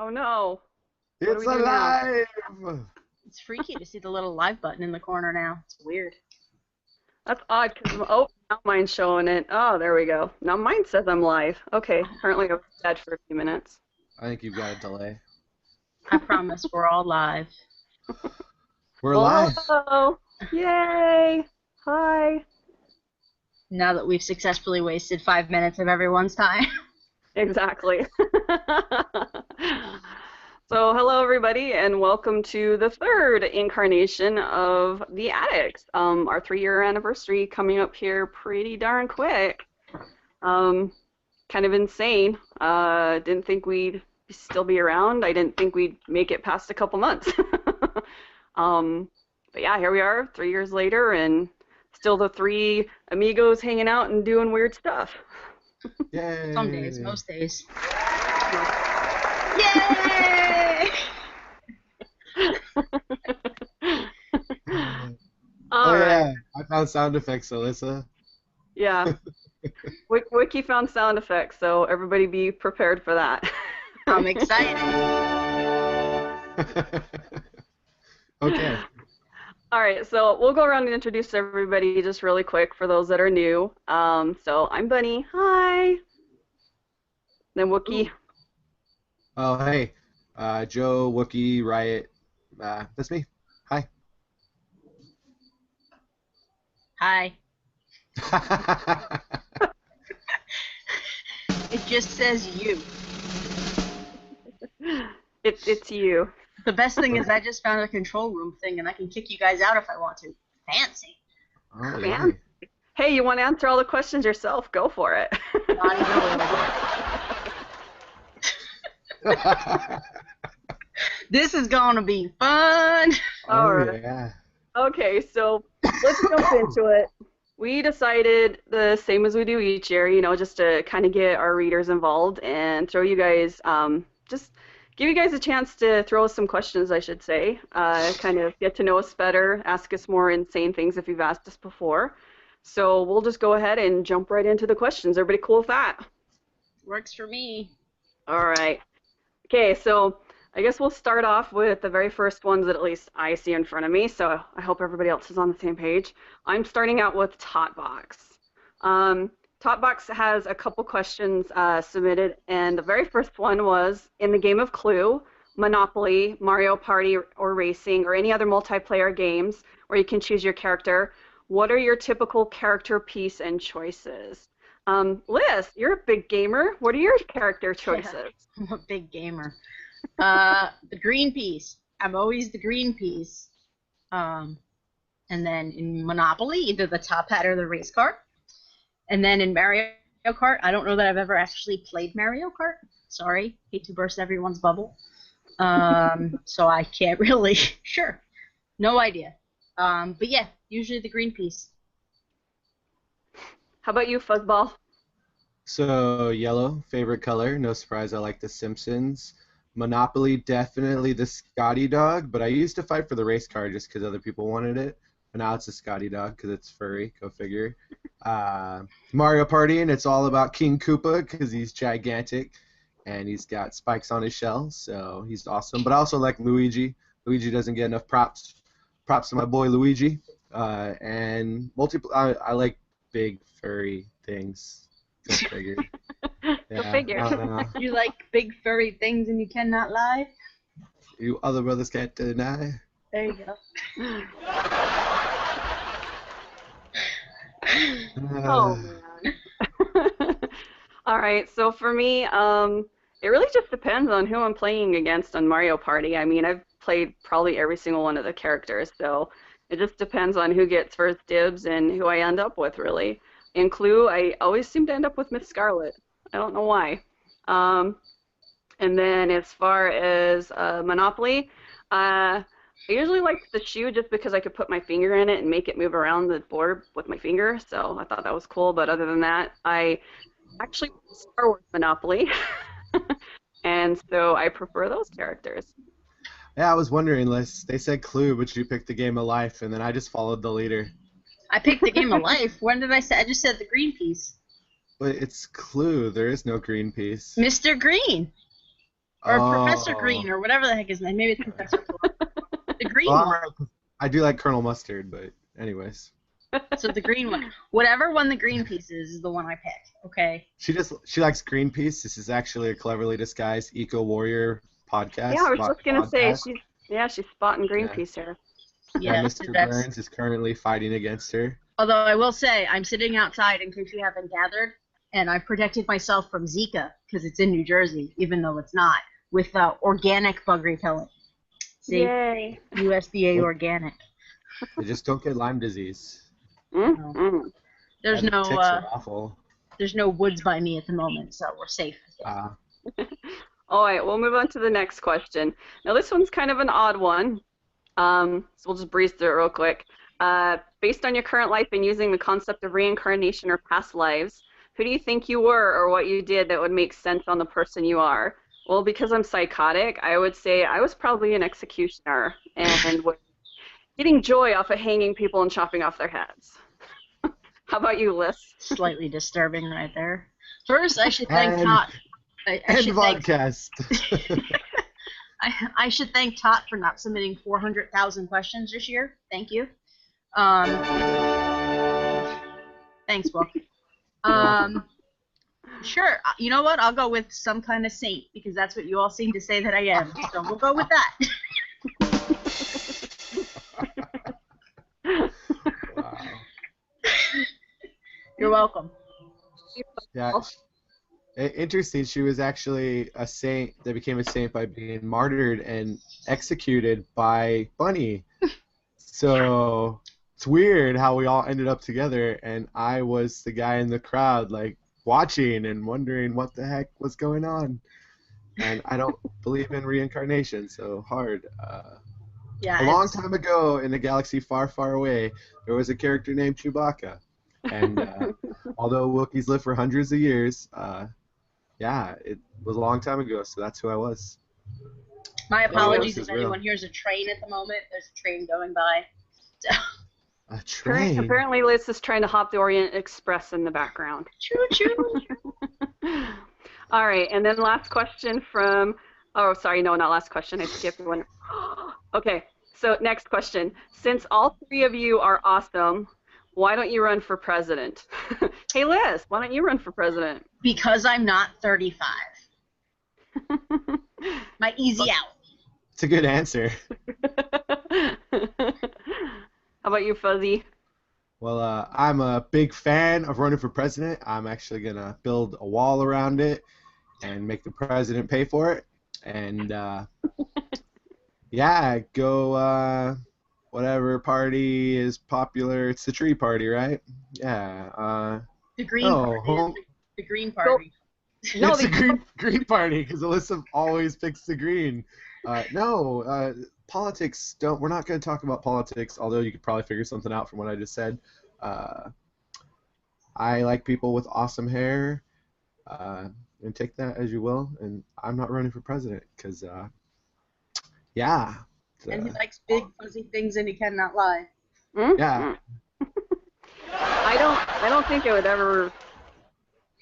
Oh no. What do It's we do now? alive! It's freaky to see the little live button in the corner now. It's weird. That's odd because now mine's showing it. Oh, there we go. Now mine says I'm live. Okay, apparently I was dead for a few minutes. I think you've got a delay. I promise we're all live. We're live. Hello. Yay. Hi. Now that we've successfully wasted 5 minutes of everyone's time. Exactly. So hello everybody and welcome to the third incarnation of the Addicts. Our 3-year anniversary coming up here pretty darn quick. Kind of insane. Didn't think we'd still be around. I didn't think we'd make it past a couple months. But yeah, here we are 3 years later and still the 3 amigos hanging out and doing weird stuff. Yay! Some days, most days. Yay! All right. Yeah, I found sound effects, Alyssa. Yeah. Wookiee found sound effects, so everybody be prepared for that. I'm excited. Okay. All right, so we'll go around and introduce everybody just really quick for those that are new. So I'm Bunny. Hi. Then Wookiee. Oh, hey. Joe, Wookiee, Riot. That's me. Hi. Hi. It just says you. It's you. The best thing is I just found a control room thing and I can kick you guys out if I want to. Fancy. Oh, Man. Hey, you want to answer all the questions yourself? Go for it. Not even a little bit. This is going to be fun. All right. Yeah. Okay, so let's jump into it. We decided the same as we do each year, just to kind of get our readers involved and throw you guys, just give you guys a chance to throw us some questions, I should say, kind of get to know us better, ask us more insane things if you've asked us before. So we'll just go ahead and jump right into the questions. Everybody cool with that? Works for me. All right. Okay, so I guess we'll start off with the very first ones that at least I see in front of me, so I hope everybody else is on the same page. I'm starting out with Totbox. Totbox has a couple questions submitted, and the very first one was, in the game of Clue, Monopoly, Mario Party, or Racing, or any other multiplayer games where you can choose your character, what are your typical character piece and choices? Liz, you're a big gamer. What are your character choices? I'm a big gamer. The green piece. I'm always the green piece. And then in Monopoly, either the top hat or the race car. And then in Mario Kart, I don't know that I've ever actually played Mario Kart. Sorry, hate to burst everyone's bubble. So I can't really. Sure, no idea. But yeah, usually the green piece. How about you, Fuzzball? So, yellow, favorite color. No surprise, I like the Simpsons. Monopoly, definitely the Scotty dog, but I used to fight for the race car just because other people wanted it. But now it's a Scotty dog because it's furry. Go figure. Mario Party, and it's all about King Koopa because he's gigantic and he's got spikes on his shell, so he's awesome. But I also like Luigi. Luigi doesn't get enough props. Props to my boy Luigi. And I like big furry things. Go figure. Go figure. You like big furry things and you cannot lie? You other brothers can't deny. There you go. Oh, man. All right, so for me, it really just depends on who I'm playing against on Mario Party. I mean, I've played probably every single one of the characters, so it just depends on who gets first dibs and who I end up with, really. In Clue, I always seem to end up with Miss Scarlet. I don't know why. And then as far as Monopoly, I usually like the shoe just because I could put my finger in it and make it move around the board with my finger, so I thought that was cool. But other than that, I actually Star Wars Monopoly, and so I prefer those characters. Yeah, I was wondering, Liz. They said Clue, but you picked the game of life, and then I just followed the leader. I picked the game of life. When did I say? I just said the green piece. But it's Clue. There is no green piece. Mr. Green. Or Professor Oh. Green, or whatever the heck his name. Maybe it's Professor Plum. The green Well, I'm one. right. I do like Colonel Mustard, but anyways. So the green one. Whatever one the green piece is the one I pick. Okay. She likes Greenpeace. This is actually a cleverly disguised eco warrior Yeah, I podcast. was just gonna say Podcast. she's spotting Yeah. Greenpeace here. Yeah, Yeah, Mr. that's. Burns is currently fighting against her. Although I will say, I'm sitting outside in case you haven't gathered, and I've protected myself from Zika because it's in New Jersey, even though it's not, with organic bug repellent. See, Yay. USDA Well, organic. they just don't get Lyme disease. Mm, mm. There's And no ticks are awful. there's no woods by me at the moment, so we're safe. All right, we'll move on to the next question. Now this one's kind of an odd one, so we'll just breeze through it real quick. Based on your current life and using the concept of reincarnation or past lives, who do you think you were or what you did that would make sense on the person you are? Well, because I'm psychotic, I would say I was probably an executioner and was getting joy off of hanging people and chopping off their heads. How about you, Liz? Slightly disturbing right there. First, I should thank And- Tot. I And should thank podcast. I should thank Tot for not submitting 400,000 questions this year. Thank you. Thanks, Book. Sure. You know what? I'll go with some kind of saint because that's what you all seem to say that I am. So we'll go with that. Wow. You're welcome. Yeah. Interesting. She was actually a saint that became a saint by being martyred and executed by Bunny. So it's weird how we all ended up together, and I was the guy in the crowd, like watching and wondering what the heck was going on. And I don't believe in reincarnation, so hard. Yeah. A long time ago, in a galaxy far, far away, there was a character named Chewbacca, and although Wookiees live for hundreds of years, yeah, it was a long time ago, so that's who I was. My apologies this if is real. anyone hears a train at the moment. There's a train going by. So, A train? Apparently Liz is trying to hop the Orient Express in the background. choo-choo. All right, and then last question from, oh, sorry, no, not last question. I skipped one. Okay, so next question. Since all three of you are awesome, why don't you run for president? Hey, Liz, why don't you run for president? Because I'm not 35. My easy out. It's a good answer. How about you, Fuzzy? Well, I'm a big fan of running for president. I'm actually going to build a wall around it and make the president pay for it. And, yeah, go whatever party is popular. It's the tree party, right? Yeah. The green No, party. The green party. No, it's the green party because Alyssa always picks the green. No, politics don't. We're not going to talk about politics, although you could probably figure something out from what I just said. I like people with awesome hair, and take that as you will. And I'm not running for president because, yeah. And he likes big fuzzy things and he cannot lie. Yeah. I don't think I would ever.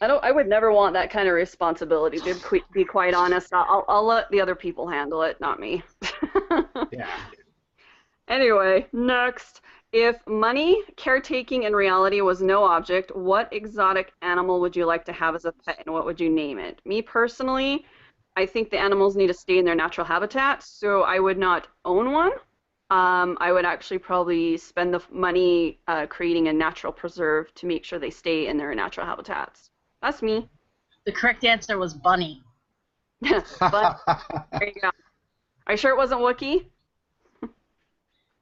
I would never want that kind of responsibility. To be quite honest, I'll let the other people handle it, not me. Yeah. Anyway, next. If money, caretaking, and reality was no object, what exotic animal would you like to have as a pet, and what would you name it? Me personally, I think the animals need to stay in their natural habitat, so I would not own one. I would actually probably spend the money creating a natural preserve to make sure they stay in their natural habitats. That's me. The correct answer was bunny. But there you go. Are you sure it wasn't Wookiee?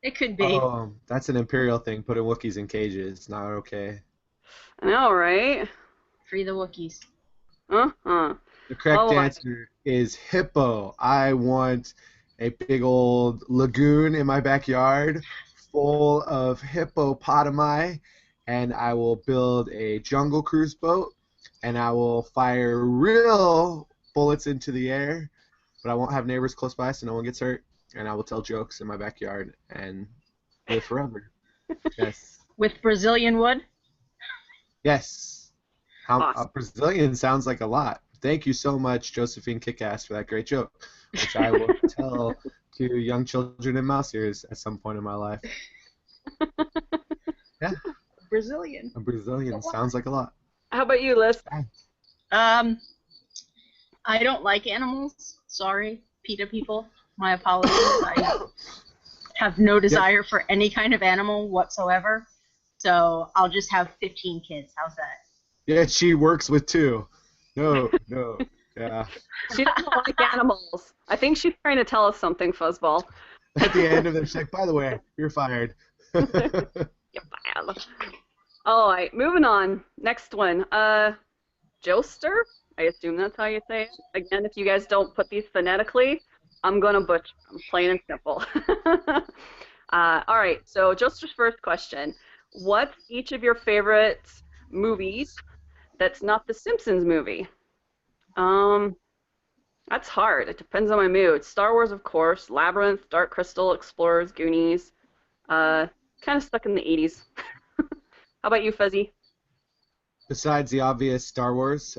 It could be. Oh, that's an imperial thing. Putting Wookiees in cages. It's not okay. I know, right? Free the Wookiees. Uh-huh. The correct answer is hippo. I want a big old lagoon in my backyard full of hippopotami, and I will build a jungle cruise boat, and I will fire real bullets into the air, but I won't have neighbors close by so no one gets hurt, and I will tell jokes in my backyard and live forever. Yes. With Brazilian wood? Yes. Awesome. Brazilian sounds like a lot. Thank you so much, Josephine Kickass, for that great joke, which I will tell to young children in mouse ears at some point in my life. Yeah, Brazilian. a Brazilian sounds like a lot. How about you, Liz? I don't like animals. Sorry, PETA people. My apologies. I have no desire for any kind of animal whatsoever. So I'll just have 15 kids. How's that? Yeah, she works with 2. No, yeah. She doesn't like animals. I think she's trying to tell us something, Fuzzball. At the end of it, she's like, by the way, you're fired. You're fired. All right, moving on. Next one. Joester? I assume that's how you say it. Again, if you guys don't put these phonetically, I'm going to butcher them, plain and simple. All right, so Joester's first question. What's each of your favorite movies that's not the Simpsons movie? That's hard. It depends on my mood. Star Wars, of course. Labyrinth, Dark Crystal, Explorers, Goonies. Kind of stuck in the 80s. How about you, Fuzzy? Besides the obvious Star Wars,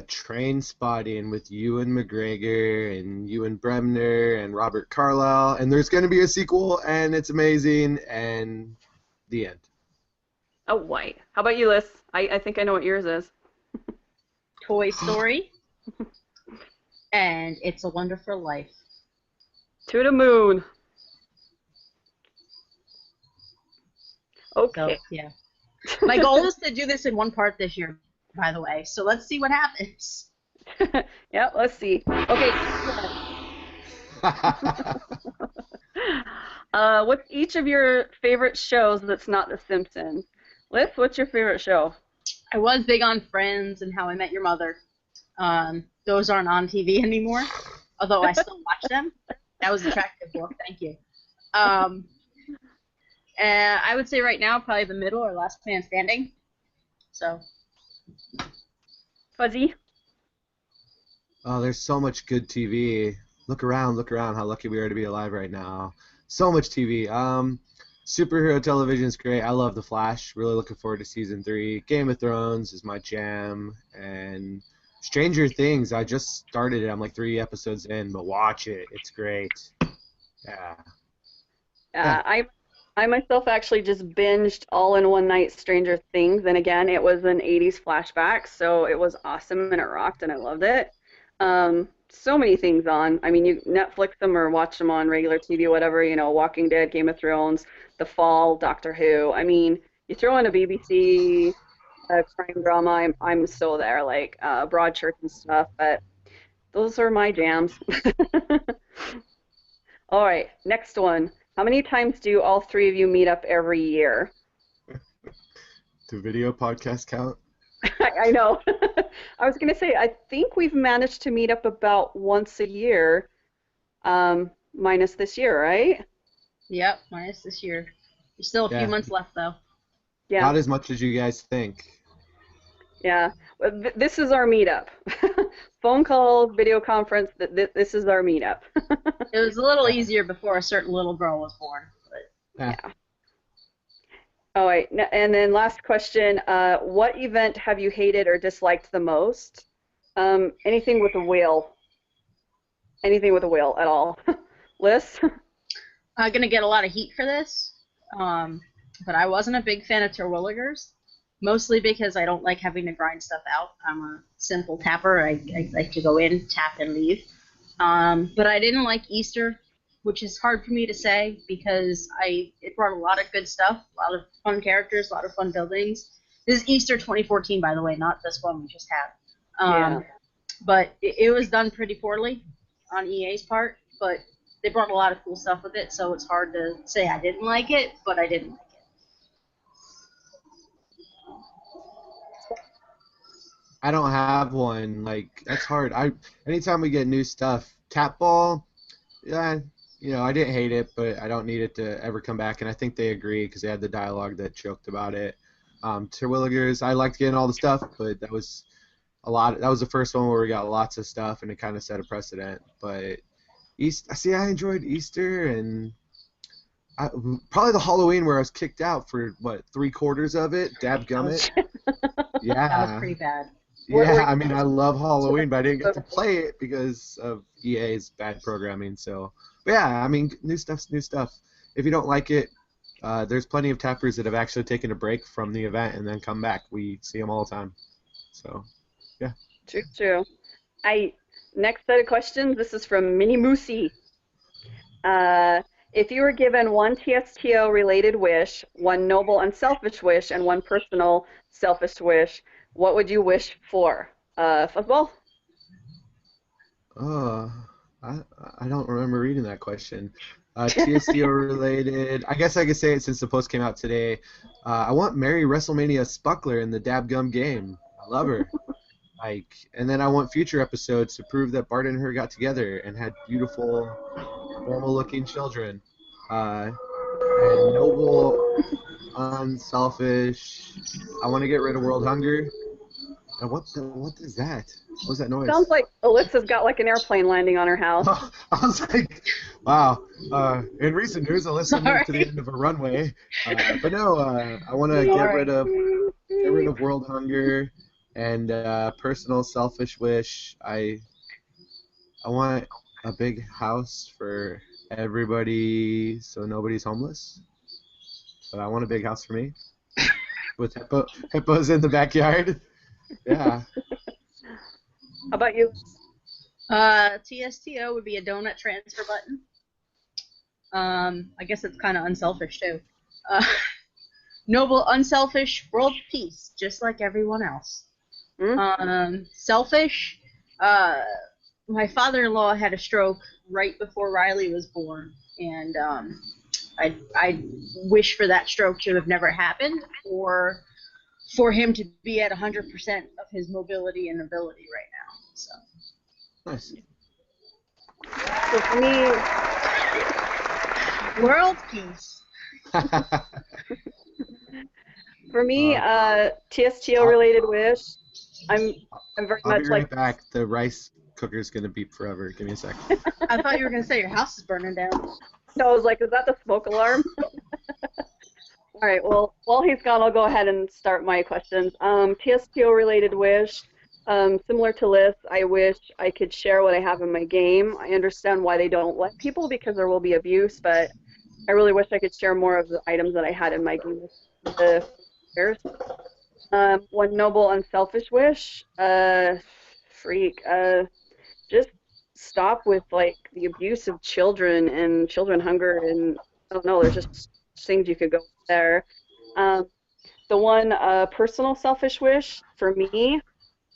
Train Spotting with Ewan McGregor and Ewan Bremner and Robert Carlyle, and there's going to be a sequel, and it's amazing, and the end. Oh, white. How about you, Liz? I think I know what yours is. Toy Story. And It's a Wonderful Life. To the moon. Okay. So, yeah. My goal is to do this in one part this year, by the way. So let's see what happens. Yeah, let's see. Okay. What's each of your favorite shows that's not The Simpsons? Liz, what's your favorite show? I was big on Friends and How I Met Your Mother. Those aren't on TV anymore, although I still watch them. That was attractive book, thank you. I would say right now probably The Middle or Last Man Standing. So. Fuzzy? Oh, there's so much good TV. Look around how lucky we are to be alive right now. So much TV. Superhero television is great. I love The Flash. Really looking forward to season 3. Game of Thrones is my jam. And Stranger Things, I just started it. I'm like 3 episodes in, but watch it. It's great. Yeah. I myself actually just binged all in one night Stranger Things, and again, it was an 80s flashback, so it was awesome and it rocked and I loved it. So many things on. I mean, you Netflix them or watch them on regular TV, whatever, you know, Walking Dead, Game of Thrones, The Fall, Doctor Who. I mean, you throw in a BBC crime drama, I'm still there, like Broadchurch and stuff, but those are my jams. All right, next one. How many times do all 3 of you meet up every year? Do video podcasts count? I know. I was going to say, I think we've managed to meet up about once a year, minus this year, right? Yep, minus this year. There's still a few months left, though. Yeah. Not as much as you guys think. Yeah. This is our meetup. Phone call, video conference, this is our meetup. It was a little easier before a certain little girl was born. But. Yeah. All right, and then last question, what event have you hated or disliked the most? Anything with a whale. Anything with a whale at all. Liz? I'm going to get a lot of heat for this, but I wasn't a big fan of Terwilligers, mostly because I don't like having to grind stuff out. I'm a simple tapper. I like to go in, tap, and leave. But I didn't like Easter, which is hard for me to say because it brought a lot of good stuff, a lot of fun characters, a lot of fun buildings. This is Easter 2014, by the way, not this one we just had. But it was done pretty poorly on EA's part, but they brought a lot of cool stuff with it, so it's hard to say I didn't like it, but I didn't like it. I don't have one. Like, that's hard. Anytime we get new stuff, Tap Ball, yeah, you know, I didn't hate it, but I don't need it to ever come back, and I think they agree because they had the dialogue that joked about it. Terwilligers, I liked getting all the stuff, but that was that was the first one where we got lots of stuff, and it kind of set a precedent. But I enjoyed Easter, and probably the Halloween where I was kicked out for, 3/4 of it? Dadgummit. Yeah. That was pretty bad. What were Yeah, I mean, I love you? Halloween, but I didn't get to play it because of EA's bad programming. So, but yeah, I mean, new stuff's new stuff. If you don't like it, there's plenty of tappers that have actually taken a break from the event and then come back. We see them all the time. So, yeah. True, true. I Next set of questions. This is from Mini Moosey. Uh, if you were given one TSTO related wish, one noble unselfish wish, and one personal selfish wish, what would you wish for? Football? Oh, I I don't remember reading that question. TSDO related. I guess I could say it since the post came out today. I want Mary WrestleMania Spuckler in the Dabgum game. I love her. Like, and then I want future episodes to prove that Bart and her got together and had beautiful, normal-looking children. And noble, unselfish. I want to get rid of world hunger. And what is that? What was that noise? Sounds like Alyssa's got like an airplane landing on her house. I was like, wow. In recent news, Alyssa moved to the Sorry. end of a runway. But no, I want to get rid of world hunger and personal selfish wish. I want a big house for everybody, so nobody's homeless. But I want a big house for me with hippos in the backyard. Yeah. How about you? TSTO would be a donut transfer button. I guess it's kind of unselfish too. Uh, noble, unselfish, world peace, just like everyone else. Selfish. My father-in-law had a stroke right before Riley was born, and I wish for that stroke to have never happened, or for him to be at 100% of his mobility and ability right now. So. Nice. So for me, World peace. TSTO related wish. I'm very I'll much be like. right back. The rice cooker's gonna beep forever. Give me a sec. I thought you were going to say your house is burning down. So I was like, is that the smoke alarm? All right, well, while he's gone, I'll go ahead and start my questions. TSTO related wish, similar to Liz, I wish I could share what I have in my game. I understand why they don't let people because there will be abuse, but I really wish I could share more of the items that I had in my game with the players. One noble, unselfish wish, just stop with like the abuse of children and children hunger, and I don't know, there's just things you could go there. The one personal selfish wish for me,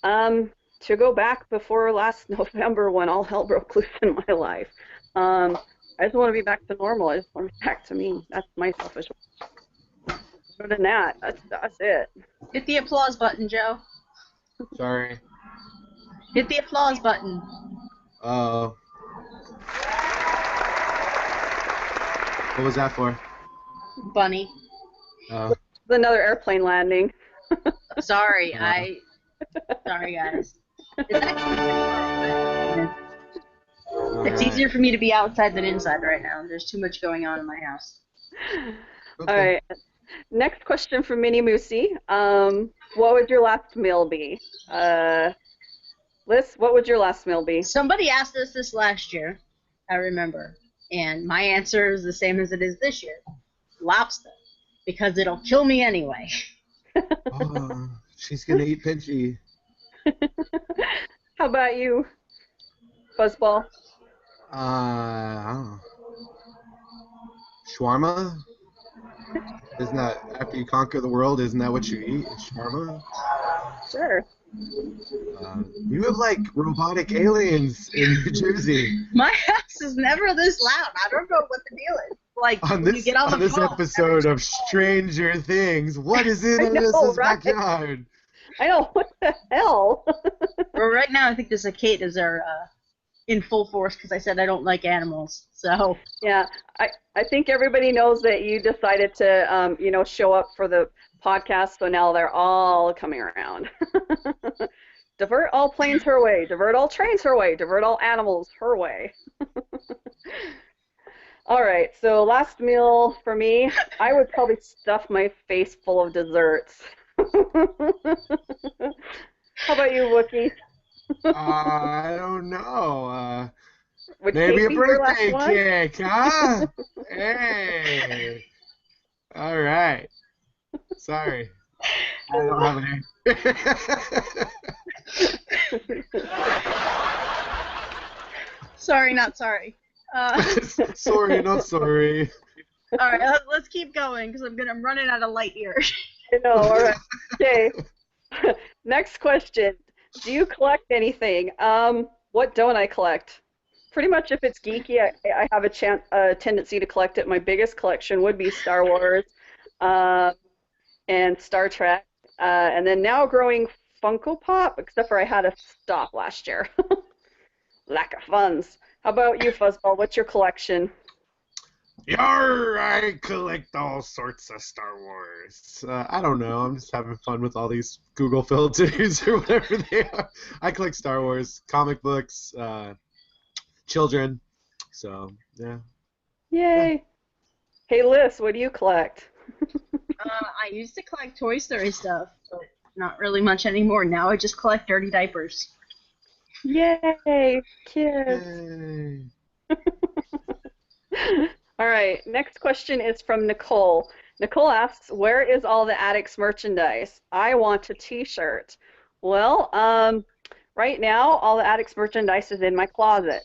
to go back before last November when all hell broke loose in my life. I just want to be back to normal. I just want to be back to me. That's my selfish wish. Other than that, that's it. Hit the applause button, Joe. Sorry. Hit the applause button. Oh. What was that for? Bunny. Oh. Another airplane landing. Sorry, Sorry, guys. It's easier for me to be outside than inside right now. There's too much going on in my house. Okay. All right. Next question from Minnie Moosey. What would your last meal be? Liz, what would your last meal be? Somebody asked us this last year, I remember, and my answer is the same as it is this year. Lobster, because it'll kill me anyway. Oh, she's gonna eat Pinchy. How about you, Fuzzball? I don't know. Shawarma? Isn't that after you conquer the world? Isn't that what you eat? Shawarma? Sure. You have like robotic aliens in New Jersey. My house is never this loud. I don't know what the deal is. Like On when you this get on the phone, episode of Stranger Things, what is in I know, Alyssa's right? backyard? I know, what the hell? Well, right now I think the cicadas are in full force because I said I don't like animals. So Yeah, I think everybody knows that you decided to, show up for the podcast, so now they're all coming around. Divert all planes her way, divert all trains her way, divert all animals her way. All right, so last meal for me, I would probably stuff my face full of desserts. How about you, Wookiee? I don't know. Would Maybe cake a be your last birthday one? cake, huh? Hey. All right. Sorry. I don't have an answer. Sorry, not sorry. Sorry, not sorry. All right, let's keep going because I'm running out of light here. I know, all right. Okay. Next question. Do you collect anything? What don't I collect? Pretty much if it's geeky, I have a tendency to collect it. My biggest collection would be Star Wars, uh, and Star Trek, and then now growing Funko Pop, except for I had to stop last year. Lack of funds. How about you, Fuzzball? What's your collection? Yar! I collect all sorts of Star Wars. I don't know. I'm just having fun with all these Google filters or whatever they are. I collect Star Wars, comic books, children. So, yeah. Yeah. Yay! Hey, Liz, what do you collect? I used to collect Toy Story stuff, but not really much anymore. Now I just collect dirty diapers. Yay, kids. Yay. All right, next question is from Nicole. Nicole asks, where is all the Addicts merchandise? I want a t-shirt. Well, right now, all the Addicts merchandise is in my closet.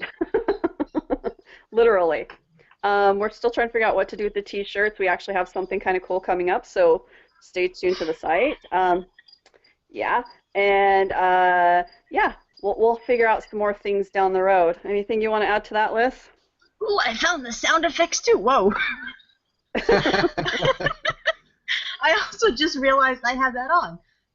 Literally. We're still trying to figure out what to do with the t-shirts. We actually have something kind of cool coming up, so stay tuned to the site. Yeah, and yeah, we'll figure out some more things down the road. Anything you want to add to that, Liz? Ooh, I found the sound effects too. Whoa. I also just realized I have that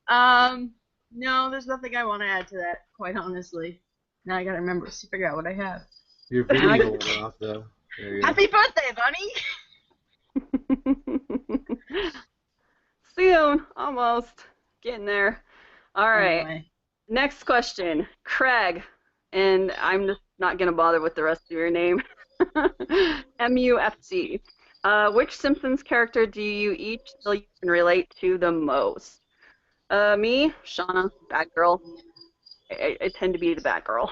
on. No, there's nothing I want to add to that, quite honestly. Now I gotta remember to figure out what I have. Your video went off, though. There you go. Happy birthday, bunny! Soon, almost. Getting there. All right, Anyway. next question. Craig, and I'm just not going to bother with the rest of your name. MUFC. Which Simpsons character do you each feel you can relate to the most? Me, Shauna, bad girl. I tend to be the bad girl.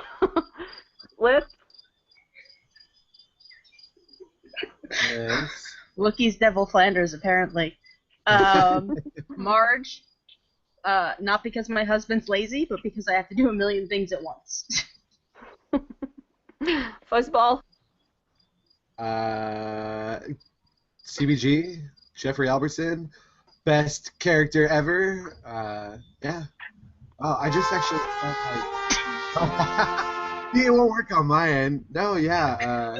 Liz? Yes. Wookiee's Devil Flanders, apparently. Marge, not because my husband's lazy, but because I have to do a million things at once. Fuzzball? CBG, Jeffrey Albertson, best character ever. Yeah. Oh, I just actually. It won't work on my end. No, yeah.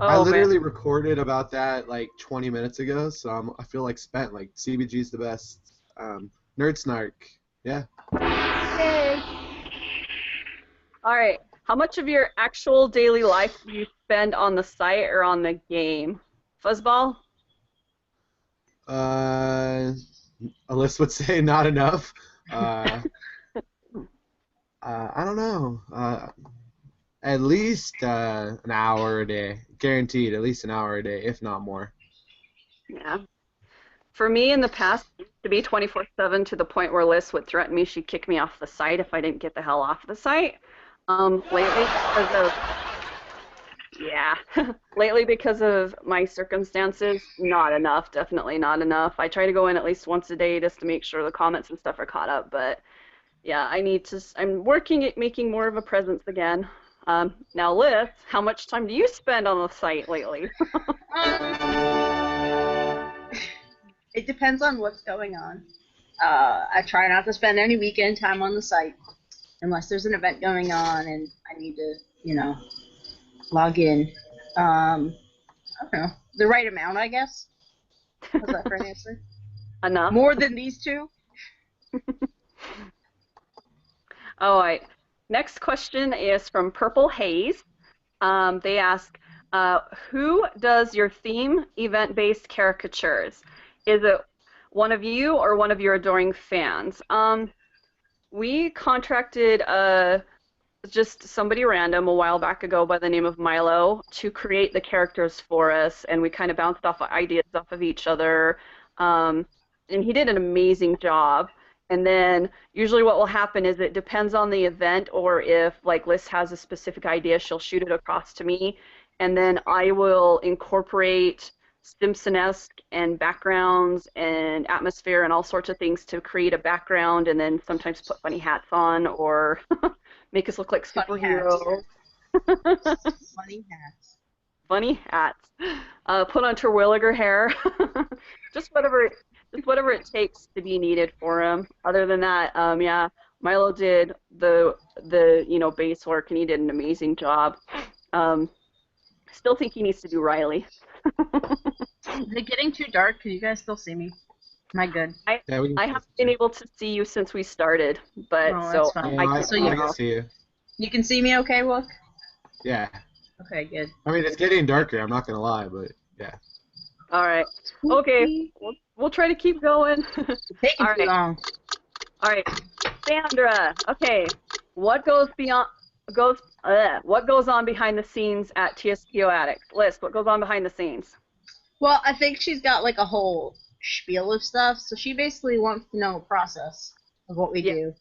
I literally recorded about that like 20 minutes ago, so I feel like spent. Like CBG's the best. Nerd Snark. Yeah. Yay. All right. How much of your actual daily life do you spend on the site or on the game? Fuzzball? Alyssa would say not enough. I don't know. At least an hour a day. Guaranteed, at least an hour a day, if not more. Yeah. For me, in the past, it used to be 24/7 to the point where Liz would threaten me she'd kick me off the site if I didn't get the hell off the site. Lately, because of lately because of my circumstances, not enough. Definitely not enough. I try to go in at least once a day just to make sure the comments and stuff are caught up. But yeah, I'm working at making more of a presence again. Now, Liz, how much time do you spend on the site lately? It depends on what's going on. I try not to spend any weekend time on the site unless there's an event going on and I need to, log in. I don't know. The right amount, I guess. How's that for an answer? Enough. More than these two? All right. Next question is from Purple Haze. They ask, who does your theme event-based caricatures? Is it one of you or one of your adoring fans? We contracted just somebody random a while back ago by the name of Milo to create the characters for us, and we kind of bounced off ideas off of each other. and he did an amazing job. And then usually what will happen is it depends on the event, or if like Liz has a specific idea, she'll shoot it across to me, and then I will incorporate Simpson-esque and backgrounds and atmosphere and all sorts of things to create a background, and then sometimes put funny hats on or make us look like Funny hats. superheroes. Funny hats. Funny hats. Put on Terwilliger hair. just whatever it takes to be needed for him. Other than that, yeah, Milo did the base work, and he did an amazing job. Still think he needs to do Riley. Is it getting too dark? Can you guys still see me? Am I good? I haven't been able to see you since we started, but Oh, so that's fine. I So can see you. You can see me okay, Wook? Yeah. Okay, good. I mean, it's getting darker. I'm not gonna lie, but yeah. All right. Okay. We'll try to keep going. Taking All too right. long. All right. Sandra. Okay. What goes on behind the scenes at TSPO Addicts? Liz, what goes on behind the scenes? Well, I think she's got like a whole spiel of stuff, so she basically wants to know a process of what we do.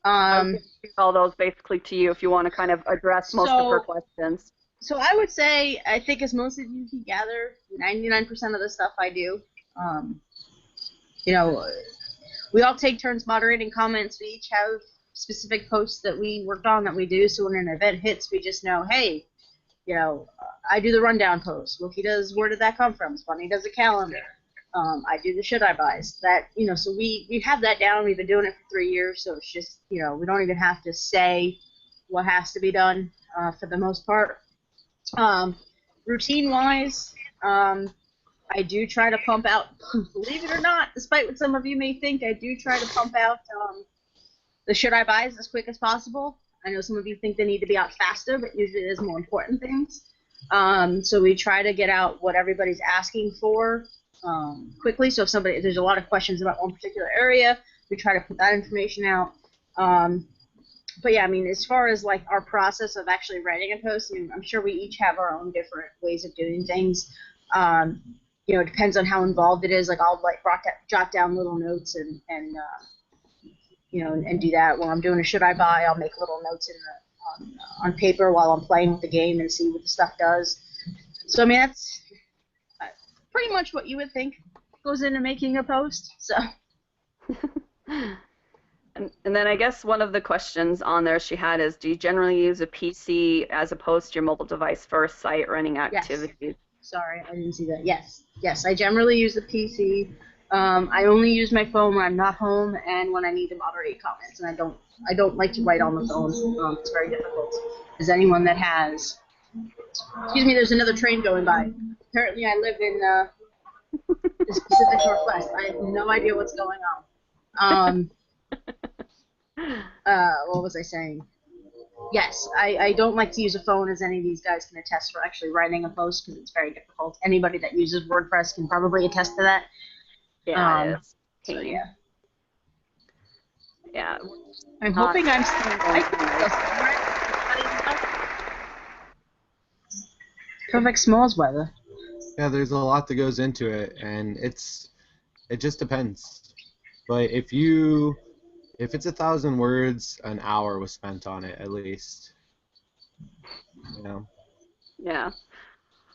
I was going to give all those basically to you if you want to kind of address most of her questions. So I would say, I think as most of you can gather, 99% of the stuff I do. We all take turns moderating comments. We each have specific posts that we worked on that we do, so when an event hits, we just know, hey, I do the rundown post. Wookiee does where did that come from? Funny does a calendar. I do the should I buys. So we have that down. We've been doing it for 3 years, so it's just, we don't even have to say what has to be done for the most part. Routine-wise, I do try to pump out, believe it or not, despite what some of you may think, I do try to pump out the should I buys as quick as possible. I know some of you think they need to be out faster, but usually there's more important things. So we try to get out what everybody's asking for quickly. So if there's a lot of questions about one particular area, we try to put that information out. But yeah, I mean, as far as like our process of actually writing a post, I'm sure we each have our own different ways of doing things. It depends on how involved it is. Like I'll jot down little notes and do that. When I'm doing a should I buy, I'll make little notes on paper while I'm playing with the game and see what the stuff does. So I mean, that's pretty much what you would think goes into making a post. So. And then I guess one of the questions on there she had is, do you generally use a PC as opposed to your mobile device for site running activities? Yes. Sorry, I didn't see that. Yes, I generally use the PC. I only use my phone when I'm not home and when I need to moderate comments, and I don't like to write on the phone. It's very difficult. As anyone that has, excuse me, there's another train going by. Apparently, I live in the Pacific Northwest. I have no idea what's going on. What was I saying? Yes, I don't like to use a phone, as any of these guys can attest, for actually writing a post, because it's very difficult. Anybody that uses WordPress can probably attest to that. Yeah, it is. So yeah. Yeah. I'm hoping I'm still Perfect Smalls weather. Yeah, there's a lot that goes into it, and it just depends. But if it's 1,000 words, an hour was spent on it at least. Yeah.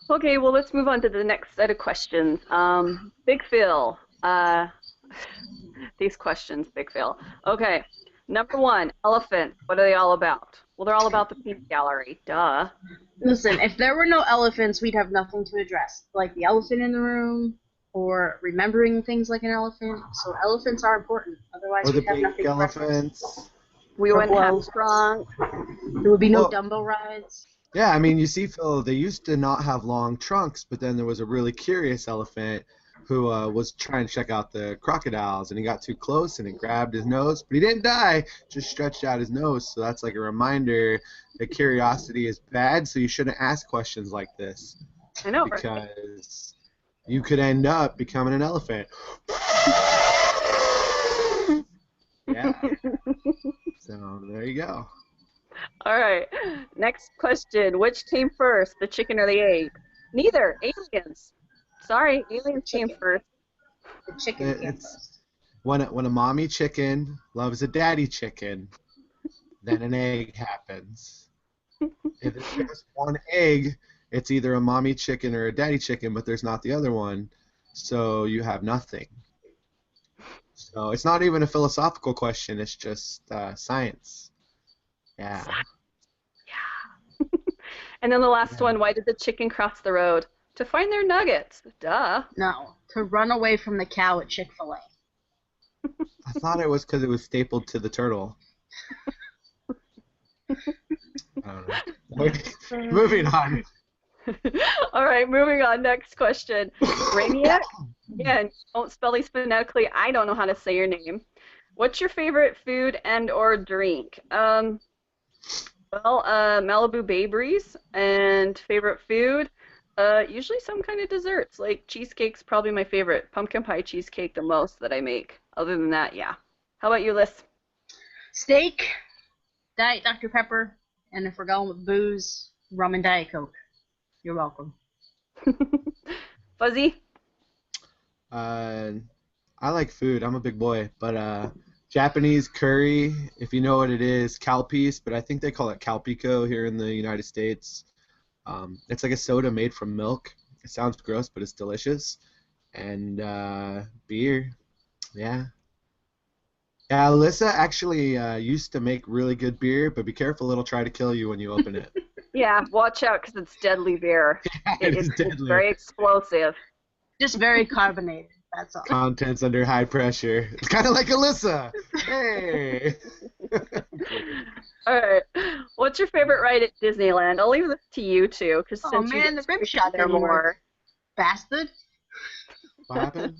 Okay, well, let's move on to the next set of questions. Big Phil. These questions, Big Phil. Okay, number 1, elephants. What are they all about? Well, they're all about the peace gallery. Duh. Listen, if there were no elephants, we'd have nothing to address. Like the elephant in the room, or remembering things like an elephant. So elephants are important. Otherwise, we'd have nothing to elephants. We wouldn't have trunk. There would be no Dumbo rides. Yeah, I mean, you see, Phil, they used to not have long trunks, but then there was a really curious elephant who was trying to check out the crocodiles, and he got too close, and it grabbed his nose, but he didn't die, just stretched out his nose. So that's like a reminder that curiosity is bad, so you shouldn't ask questions like this. I know, because you could end up becoming an elephant. Yeah. So there you go. All right. Next question. Which came first, the chicken or the egg? Neither. Aliens. Sorry, aliens came first. The chicken came It's first. when a mommy chicken loves a daddy chicken, then an egg happens. If it's just one egg, it's either a mommy chicken or a daddy chicken, but there's not the other one, so you have nothing. So it's not even a philosophical question, it's just science. Yeah. Yeah. And then the last one, why did the chicken cross the road? To find their nuggets. Duh. No, to run away from the cow at Chick-fil-A. I thought it was because it was stapled to the turtle. I don't know. Moving on. All right, moving on. Next question. Rainiac? Again, don't spell these phonetically. I don't know how to say your name. What's your favorite food and or drink? Malibu Bay Breeze. And favorite food? Usually some kind of desserts. Like cheesecake's probably my favorite. Pumpkin pie cheesecake the most that I make. Other than that, yeah. How about you, Liz? Steak, Diet Dr. Pepper, and if we're going with booze, rum and Diet Coke. You're welcome. Fuzzy? I like food. I'm a big boy, but Japanese curry, if you know what it is, calpis, but I think they call it calpico here in the United States. It's like a soda made from milk. It sounds gross, but it's delicious. And beer, yeah. Yeah, Alyssa actually used to make really good beer, but be careful, it'll try to kill you when you open it. Yeah, watch out because it's deadly beer. It's It's deadly. very explosive. Just very carbonated, that's all. Contents under high pressure. It's kind of like Alyssa. Hey. All right. What's your favorite ride at Disneyland? I'll leave this to you two, because Oh since you man, the get rim to shot there didn't more. work. Bastard. What happened?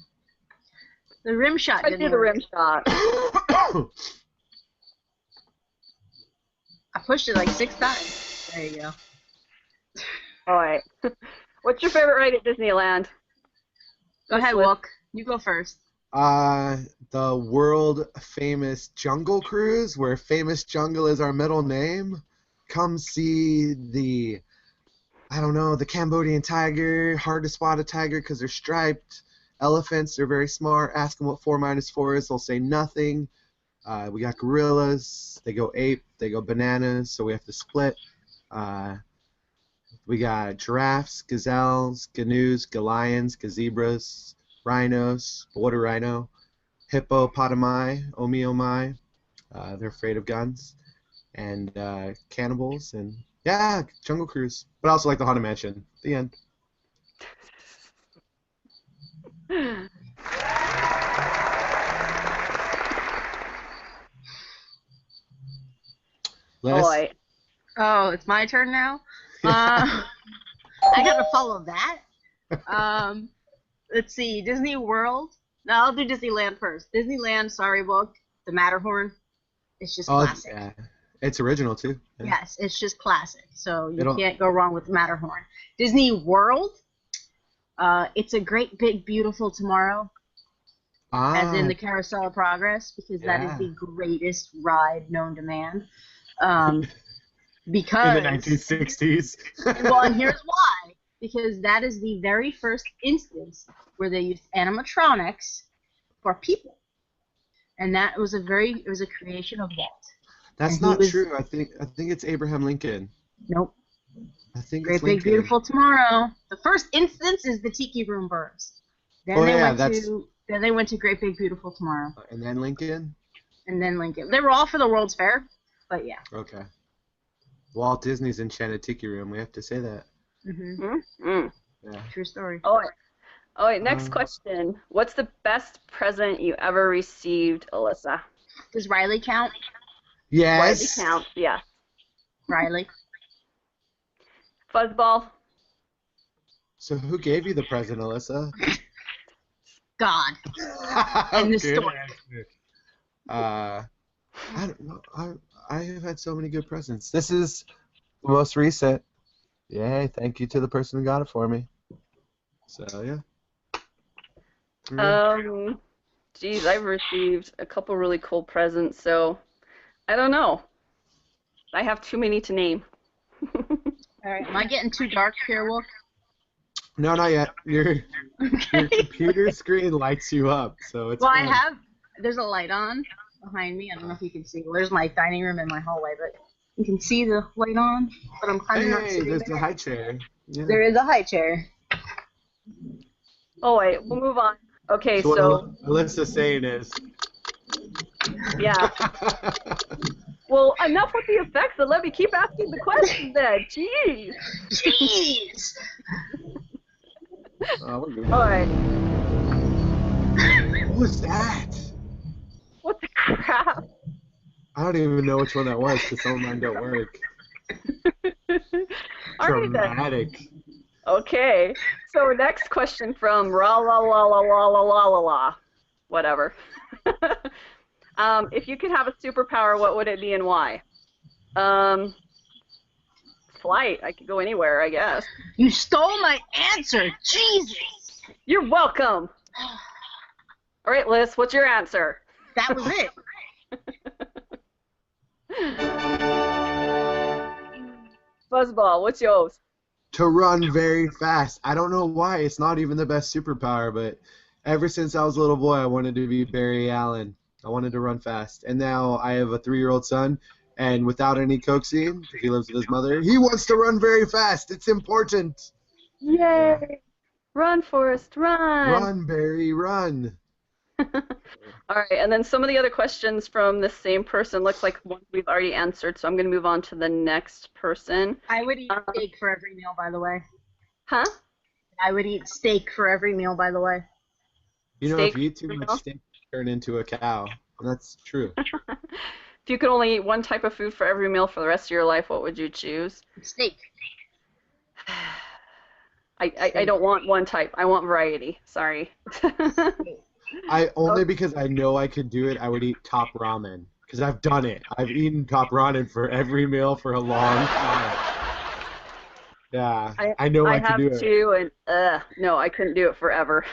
The rim shot I do didn't the work. rim shot. I pushed it like 6 times. There you go. All right. What's your favorite ride at Disneyland? Go ahead, Liz. Wook. You go first. The world famous Jungle Cruise, where famous jungle is our middle name. Come see the Cambodian tiger. Hard to spot a tiger because they're striped. Elephants, they're very smart. Ask them what 4 minus 4 is, they'll say nothing. We got gorillas. They go ape. They go bananas, so we have to split. We got giraffes, gazelles, gnu's, lions, zebras, rhinos, water rhino, hippopotami, oh my. They're afraid of guns. And cannibals. And yeah, Jungle Cruise. But I also like the Haunted Mansion. The end. Liz? Boy. Oh, it's my turn now? I gotta follow that. Let's see, Disney World. No, I'll do Disneyland first. Disneyland, sorry, Wook. The Matterhorn. It's just classic. Yeah. It's original, too. Yeah. Yes, it's just classic. So you It'll- can't go wrong with Matterhorn. Disney World. It's a great, big, beautiful tomorrow, as in the Carousel of Progress, because that is Yeah. the greatest ride known to man. Because in the 1960s. well, and here's why. Because that is the very first instance where they used animatronics for people, and that was a creation of Walt. That's And he not was- true. I think it's Abraham Lincoln. Nope. I think Great it's Big Lincoln. Beautiful Tomorrow. The first instance is the Tiki Room Birds. Then Oh, they yeah, went that's- to then they went to Great Big Beautiful Tomorrow, And then Lincoln? and then Lincoln. They were all for the World's Fair, but yeah. Okay. Walt Disney's Enchanted Tiki Room. We have to say that. Mm-hmm. Yeah. True story. All right. Next question. What's the best present you ever received, Alyssa? Does Riley count? Yes. Riley counts, yes. Riley. Fuzzball? So who gave you the present, Alyssa? God. And the Good story. answer. I don't know. I have had so many good presents. This is the most recent. Yay! Thank you to the person who got it for me. So yeah. Geez, I've received a couple really cool presents, so I don't know. I have too many to name. All right. Am I getting too dark here, Wolf? No, not yet. Your computer screen lights you up, so it's Well, fine. there's a light on behind me. I don't know if you can see. Well, there's my dining room and my hallway, but you can see the light on, but I'm kind of not Hey, sitting there's the there. high chair. Yeah. There is a high chair. Oh wait, we'll move on. Okay, So what so Alyssa's saying is. yeah. Well, enough with the effects, and let me keep asking the questions then. Jeez. Jeez. We're good. All right. What was that? What the crap? I don't even know which one that was because some of mine don't work. All right then. Dramatic. Okay. So next question from Ra la la la la la la la la. Whatever. If you could have a superpower, what would it be and why? Flight. I could go anywhere, I guess. You stole my answer. Jesus. You're welcome. All right, Liz, what's your answer? That was it. Fuzzball, what's yours? To run very fast. I don't know why. It's not even the best superpower, but ever since I was a little boy, I wanted to be Barry Allen. I wanted to run fast. And now I have a 3-year-old son, and without any coaxing, because he lives with his mother, he wants to run very fast. It's important. Yay! Yeah. Run, Forrest, run! Run, Barry, run. All right, and then some of the other questions from the same person looks like ones we've already answered, so I'm going to move on to the next person. I would eat steak for every meal, by the way. Huh? I would eat steak for every meal, by the way. You know, Steak if you eat too for much real? steak, you turn into a cow. And that's true. If you could only eat one type of food for every meal for the rest of your life, what would you choose? Steak. I don't want one type. I want variety. Sorry. Only because I know I could do it, I would eat top ramen. Because I've done it. I've eaten top ramen for every meal for a long time. Yeah, I know I have could do it. two, and no, I couldn't do it forever.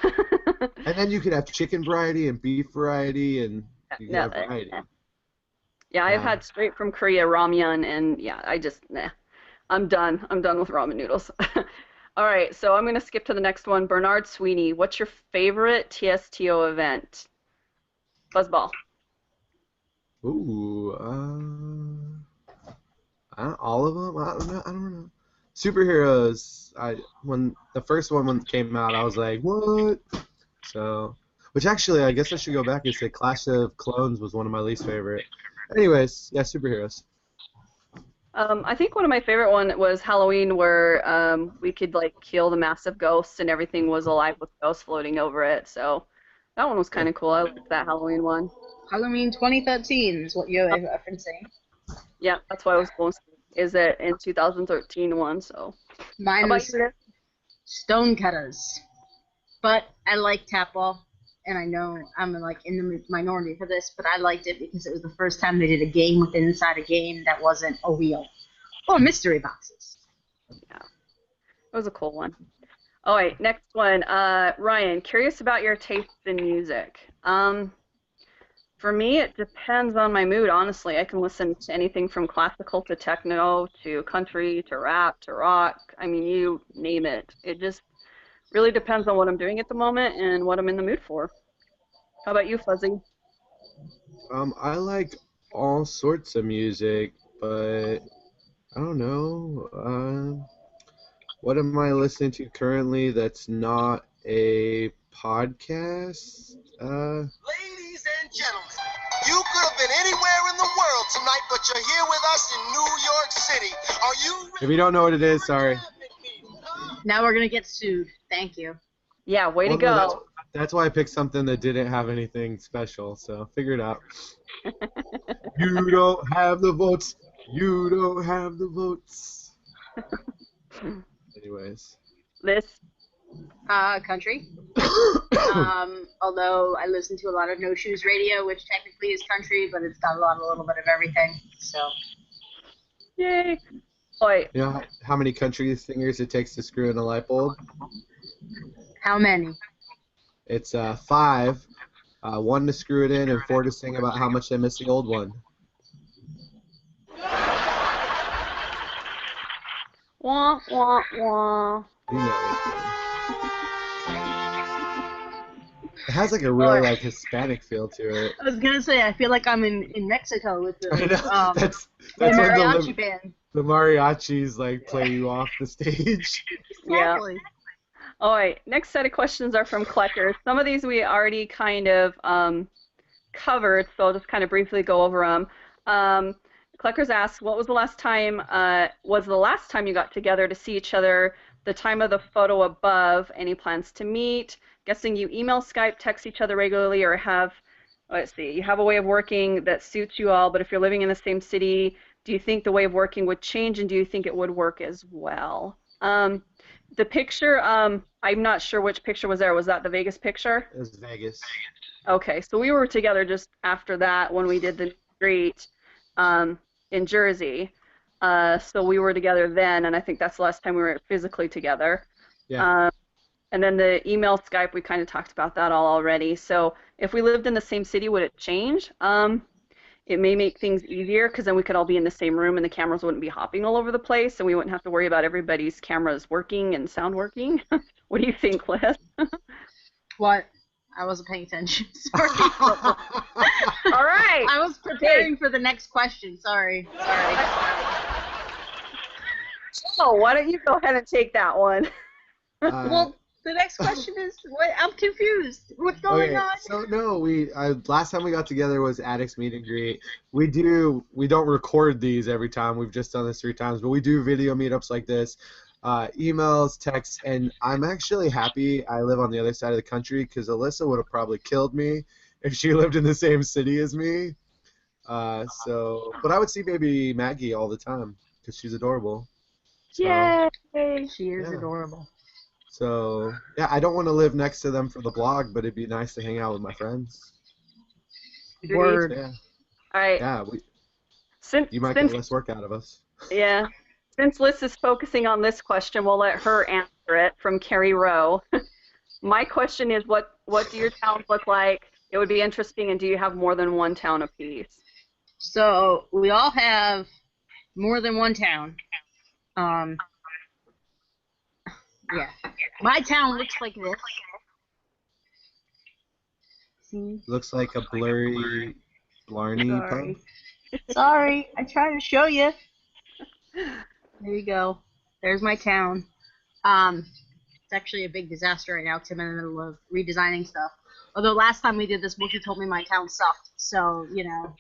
And then you could have chicken variety and beef variety, and you could have variety. Yeah, I've had straight from Korea ramyun, and yeah, I'm done. I'm done with ramen noodles. All right, so I'm going to skip to the next one. Bernard Sweeney, what's your favorite TSTO event? Fuzzball. Ooh, all of them? I don't know. Superheroes. When the first one came out, I was like, what? So, which actually, I guess I should go back and say Clash of Clones was one of my least favorite. Anyways, yeah, superheroes. I think one of my favorite one was Halloween, where we could like kill the massive ghosts and everything was alive with ghosts floating over it. So that one was kind of cool. I liked that Halloween one. Halloween 2013 is what you're referencing. Yeah, that's what I was going to say. Is it in 2013 one? So. Mine was Stonecutters. But I like tap ball, and I know I'm like in the minority for this, but I liked it because it was the first time they did a game within inside a game that wasn't a wheel or mystery boxes. Yeah, it was a cool one. Oh wait, next one. Ryan, curious about your taste in music. For me, it depends on my mood. Honestly, I can listen to anything from classical to techno to country to rap to rock. I mean, you name it. It just really depends on what I'm doing at the moment and what I'm in the mood for. How about you, Fuzzy? I like all sorts of music, but I don't know. What am I listening to currently that's not a podcast? Ladies and gentlemen, you could have been anywhere in the world tonight, but you're here with us in New York City. Are you ready? If you don't know what it is, sorry. Now we're going to get sued. Thank you. Yeah, way to Well, no, go. that's why I picked something that didn't have anything special, so figure it out. You don't have the votes. You don't have the votes. Anyways. Liz? Country. Although I listen to a lot of No Shoes Radio, which technically is country, but it's got a little bit of everything. So. Yay. Wait. You know how many country singers it takes to screw in a light bulb? How many? It's 5. 1 to screw it in and 4 to sing about how much they miss the old one. Wah, wah, wah. You know. It has like a really like Hispanic feel to it. I was gonna say, I feel like I'm in Mexico with I the know. That's the when mariachi band. the mariachis like play you off the stage. Yeah. Exactly. All right. Next set of questions are from collectors. Some of these we already kind of covered, so I'll just kind of briefly go over them. Collectors ask, what was the last time you got together to see each other? The time of the photo above. Any plans to meet? Guessing you email, Skype, text each other regularly, or have, let's see, you have a way of working that suits you all, but if you're living in the same city, do you think the way of working would change, and do you think it would work as well? The picture, I'm not sure which picture was there. Was that the Vegas picture? It was Vegas. Okay, so we were together just after that when we did the street in Jersey. So we were together then, and I think that's the last time we were physically together. Yeah. And then the email, Skype, we kind of talked about that all already. So if we lived in the same city, would it change? It may make things easier because then we could all be in the same room and the cameras wouldn't be hopping all over the place and we wouldn't have to worry about everybody's cameras working and sound working. What do you think, Liz? What? I wasn't paying attention. Sorry. All right. I was preparing for the next question. Sorry. Oh, why don't you go ahead and take that one? Well, the next question is, what? I'm confused. What's going on? So no, last time we got together was Addicts meet and greet. We don't record these every time. We've just done this 3 times, but we do video meetups like this, emails, texts, and I'm actually happy I live on the other side of the country because Alissa would have probably killed me if she lived in the same city as me. But I would see baby Maggie all the time because she's adorable. So, Yay! She is adorable. So, yeah, I don't want to live next to them for the blog, but it'd be nice to hang out with my friends. Word. Yeah. All right. Yeah, you might get less work out of us. Yeah. Since Liz is focusing on this question, we'll let her answer it from Carrie Rowe. My question is, what do your towns look like? It would be interesting, and do you have more than one town apiece? So we all have more than one town. Yeah. My town looks like this. See? Looks like a blurry Blarney pub. Sorry, I tried to show you. There you go. There's my town. It's actually a big disaster right now because I'm in the middle of redesigning stuff. Although last time we did this, Wookiee told me my town sucked. So, you know.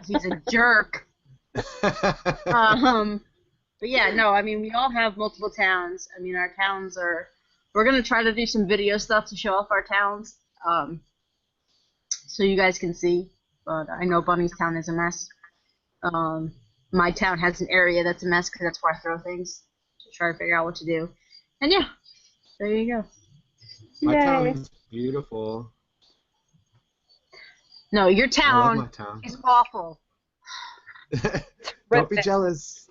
He's a jerk. But yeah, no, I mean, we all have multiple towns. I mean, our towns are... We're going to try to do some video stuff to show off our towns. So you guys can see. But I know Bunny's town is a mess. My town has an area that's a mess because that's where I throw things to try to figure out what to do. And yeah, there you go. My town is beautiful. No, your I love town my town. is awful. Don't be jealous.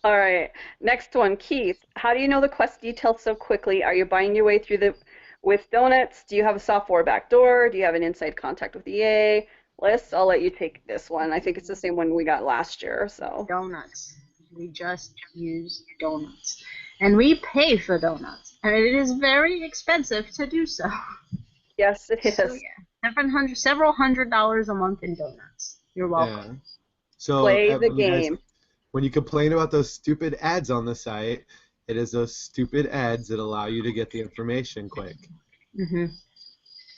All right. Next one, Keith. How do you know the quest details so quickly? Are you buying your way through with donuts? Do you have a software backdoor? Do you have an inside contact with EA? Liz, I'll let you take this one. I think it's the same one we got last year. So Donuts. We just use donuts. And we pay for donuts. And it is very expensive to do so. yes, it is. So, yeah. Several $100s a month in donuts. You're welcome. Yeah. So Play the game. Guys, when you complain about those stupid ads on the site, it is those stupid ads that allow you to get the information quick. Mm-hmm.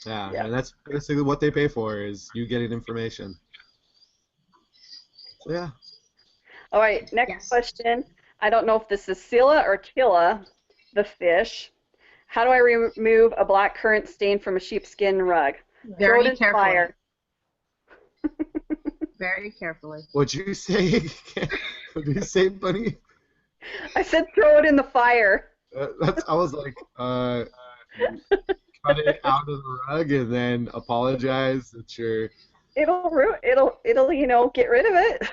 Yeah, and that's basically what they pay for, is you getting information. So yeah. All right, next question. I don't know if this is Scylla or Killa, the fish. How do I remove a black currant stain from a sheepskin rug? Very Throw it in carefully. fire. Very carefully. What'd you say? What'd you say, Bunny? I said throw it in the fire. I was like, cut it out of the rug and then apologize that you're... It'll you know, get rid of it.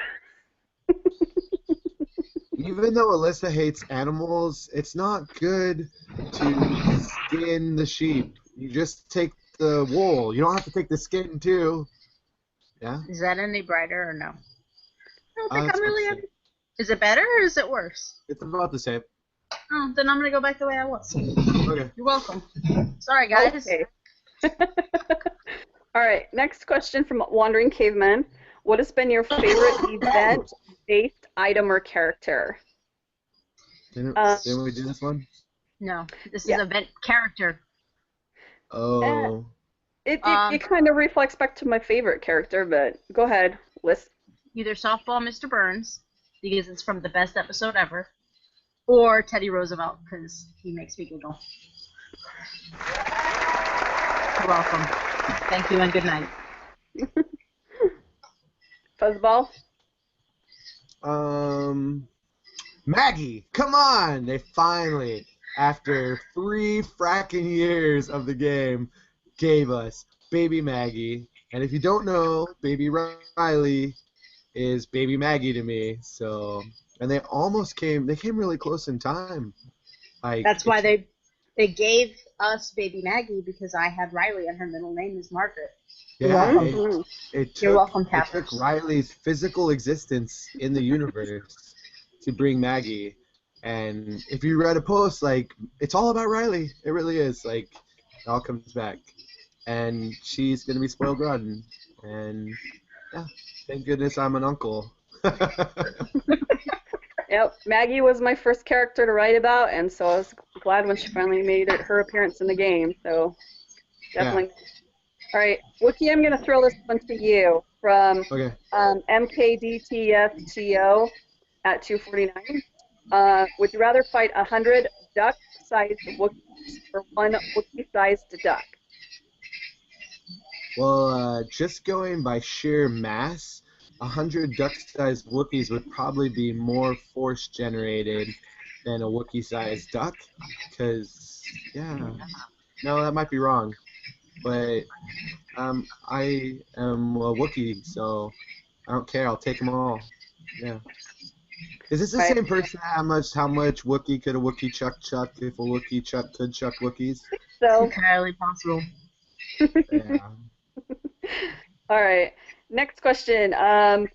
Even though Alissa hates animals, it's not good to skin the sheep. You just take the wool. You don't have to take the skin too. Yeah? Is that any brighter or no? I don't think I'm really... Is it better or is it worse? It's about the same. Oh, then I'm gonna go back the way I was. Okay. You're welcome. Sorry, guys. Okay. All right, next question from Wandering Caveman. What has been your favorite event-based item or character? Didn't we do this one? No, this is event character. Oh. It kind of reflects back to my favorite character, but go ahead, list. Either Softball Mr. Burns, because it's from the best episode ever, or Teddy Roosevelt, because he makes me giggle. You're welcome. Thank you and good night. Fuzzball? Maggie, come on! They finally, after 3 fracking years of the game, gave us Baby Maggie. And if you don't know, Baby Riley is Baby Maggie to me. So, and they came really close in time. That's why they gave us Baby Maggie, because I had Riley and her middle name is Margaret. Yeah, You're welcome, it took Riley's physical existence in the universe to bring Maggie. And if you read a post, like, it's all about Riley. It really is. Like, it all comes back. And she's going to be spoiled rotten. And, yeah, thank goodness I'm an uncle. Yep, Maggie was my first character to write about, and so I was glad when she finally made her appearance in the game. So, definitely. Yeah. All right, Wookiee, I'm going to throw this one to you from MKDTFTO at 249. Would you rather fight 100 duck-sized Wookiees or 1 Wookiee-sized duck? Well, just going by sheer mass, 100 duck-sized Wookiees would probably be more force-generated than a Wookiee-sized duck, because, yeah, no, that might be wrong. But I am a Wookiee, so I don't care. I'll take them all. Yeah. Is this the same person? How much Wookiee could a Wookiee chuck if a Wookiee chuck could chuck Wookiees? So entirely possible. Yeah. All right. Next question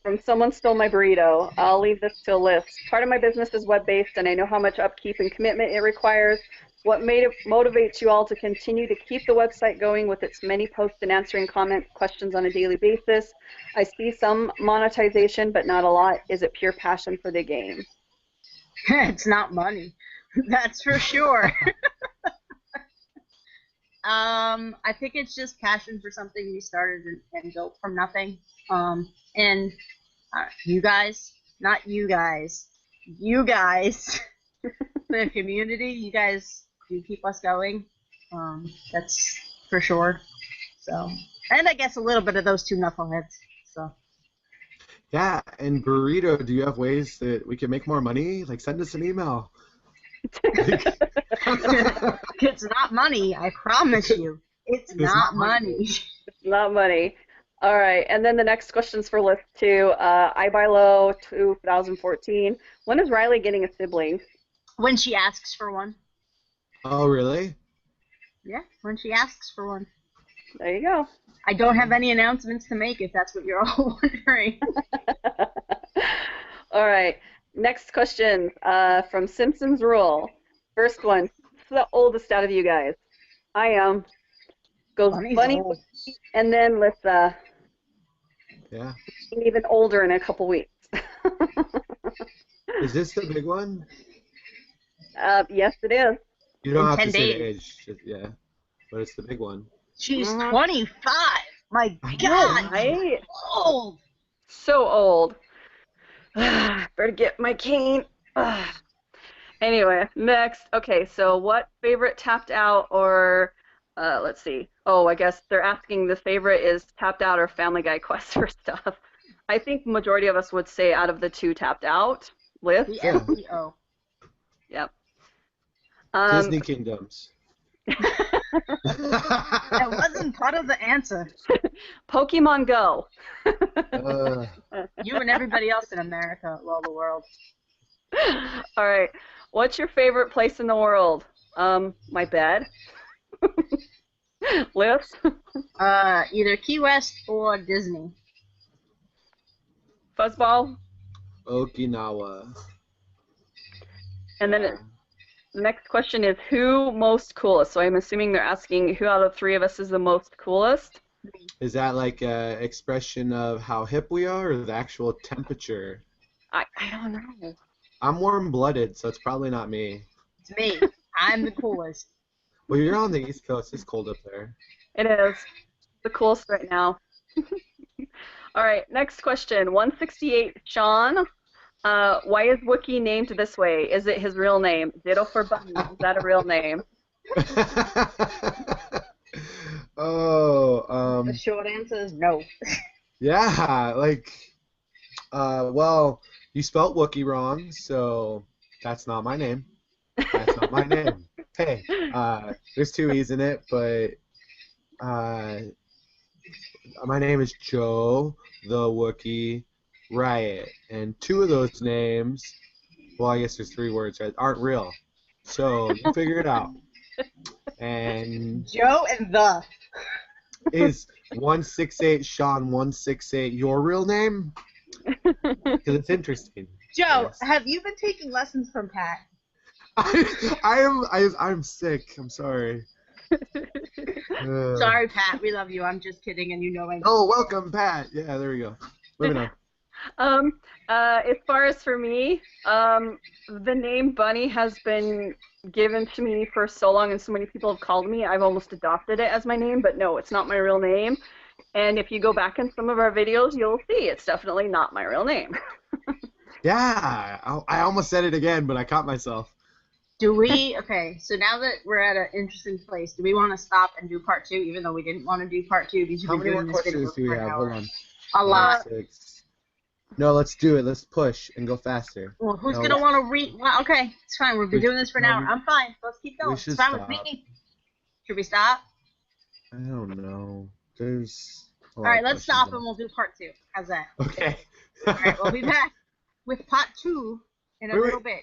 from Someone Stole My Burrito. I'll leave this to a list. Part of my business is web-based, and I know how much upkeep and commitment it requires. What motivates you all to continue to keep the website going with its many posts and answering comment questions on a daily basis? I see some monetization, but not a lot. Is it pure passion for the game? It's not money. That's for sure. I think it's just passion for something we started and built from nothing. And you guys, not you guys, the community, you guys do keep us going. That's for sure. So, and I guess a little bit of those 2 knuckleheads. So. Yeah, and Burrito, do you have ways that we can make more money? Like, send us an email. It's not money, I promise you. It's not money. It's not money. All right, and then the next question's for list 2. I Buy Low 2014. When is Riley getting a sibling? When she asks for one. Oh, really? Yeah, when she asks for one. There you go. I don't have any announcements to make if that's what you're all wondering. All right. Next question from Simpsons Rule. First one. This is the oldest out of you guys. I am. Goes Bunny, and then Lissa. Yeah. Even older in a couple weeks. Is this the big one? Yes, it is. You don't have to say the age. Yeah. But it's the big one. She's 25. My God. Know, right? Old. So old. Better get my cane. Anyway, next. Okay, so what favorite tapped out or, let's see. Oh, I guess they're asking the favorite is tapped out or Family Guy quest for stuff. I think majority of us would say out of the 2 tapped out. Liz? The FBO. Yep. Disney Kingdoms. That wasn't part of the answer. Pokemon Go. You and everybody else in America, well, the world. All right. What's your favorite place in the world? My bed. Liz? Either Key West or Disney. Fuzzball? Okinawa. And then the next question is who most coolest? So I'm assuming they're asking who out of three of us is the most coolest. Is that like an expression of how hip we are, or the actual temperature? I don't know. I'm warm-blooded, so it's probably not me. It's me. I'm the coolest. Well, you're on the East Coast. It's cold up there. It is the coolest right now. All right, next question. 168, Sean. Why is Wookiee named this way? Is it his real name? Ditto for Bunny. Is that a real name? Oh, The short answer is no. yeah, like, well, you spelt Wookiee wrong, so that's not my name. That's not my name. Hey, there's two E's in it, but my name is Joe the Wookiee Riot, and two of those names, well, I guess there's three words, right, aren't real. So you figure it out. And Joe and the. is 168 Sean 168 your real name? Because it's interesting. Joe, Yes. have you been taking lessons from Pat? I'm sick. I'm sorry. Sorry, Pat. We love you. I'm just kidding, and you know I know. Oh, welcome, Pat. Yeah, there we go. Moving on. As far as for me, the name Bunny has been given to me for so long and so many people have called me, I've almost adopted it as my name, but no, it's not my real name. And if you go back in some of our videos, you'll see it's definitely not my real name. Yeah, I almost said it again, but I caught myself. Okay, so now that we're at an interesting place, do we want to stop and do part 2, even though we didn't want to do part 2 because How you've many been more doing this video questions do we for an have? hour? Hold on. A lot. 6. No, let's do it. Let's push and go faster. Well, who's No, going to want to read? Well, okay, it's fine. We've been doing this for an hour. I'm fine. Let's keep going. should It's fine stop. with me. Should we stop? I don't know. There's a lot All right, of let's questions stop left. and we'll do part 2. How's that? Okay. All right, we'll be back with part 2 in a Wait, little bit.